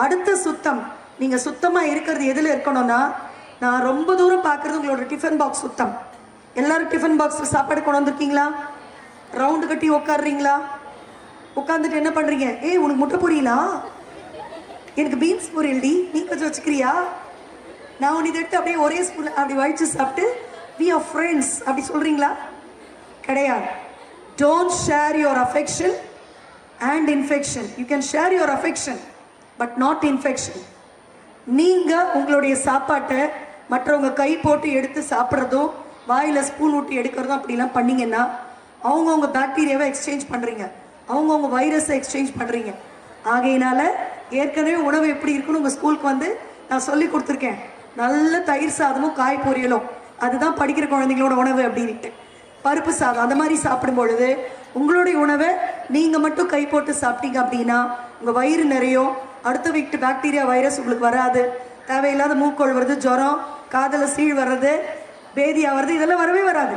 அடுத்த சுத்தம், நீங்கள் சுத்தமாக இருக்கிறது எதில் இருக்கணும்னா, நான் ரொம்ப தூரம் பார்க்குறது உங்களோட டிஃபன் பாக்ஸ் சுத்தம். எல்லாரும் டிஃபன் பாக்ஸில் சாப்பாடு கொண்டு வந்திருக்கீங்களா? ரவுண்டு கட்டி உட்காடுறீங்களா? உட்காந்துட்டு என்ன பண்ணுறீங்க? ஏய் உனக்கு முட்டை பொரியலா? எனக்கு பீன்ஸ் பொரியல்டி, நீ கொஞ்சம் வச்சுக்கிறியா? நான் ஒன்று இதை எடுத்து அப்படியே ஒரே ஸ்பூன் அப்படி வழிச்சு சாப்பிட்டு வி ஆர் ஃப்ரெண்ட்ஸ் அப்படி சொல்கிறீங்களா? கிடையாது. Don't share your affection and infection. You can share your affection but not infection. நீங்கள் உங்களுடைய சாப்பாட்டை மற்றவங்க கை போட்டு எடுத்து சாப்பிட்றதும் வாயில் ஸ்பூன் ஊட்டி எடுக்கிறதும் அப்படிலாம் பண்ணிங்கன்னா அவங்கவுங்க பாக்டீரியாவை எக்ஸ்சேஞ்ச் பண்ணுறீங்க, அவங்கவுங்க வைரஸை எக்ஸ்சேஞ்ச் பண்ணுறீங்க. ஆகையினால ஏற்கனவே உணவு எப்படி இருக்குன்னு உங்கள் ஸ்கூலுக்கு வந்து நான் சொல்லி கொடுத்துருக்கேன். நல்ல தயிர் சாதமும் காய் பொரியலும், அதுதான் படிக்கிற குழந்தைங்களோட உணவு அப்படின்ட்டு. பருப்பு சாதம் அந்த மாதிரி சாப்பிடும் பொழுது உங்களுடைய உணவை நீங்கள் மட்டும் கை போட்டு சாப்பிட்டீங்க அப்படின்னா உங்கள் வயிறு நிறையும், அடுத்த வீட்டு பாக்டீரியா வைரஸ் உங்களுக்கு வராது. தேவையில்லாத மூக்கொள் வருது, ஜுரம், காதில் சீழ் வர்றது, பேதியா வருது, இதெல்லாம் வரவே வராது.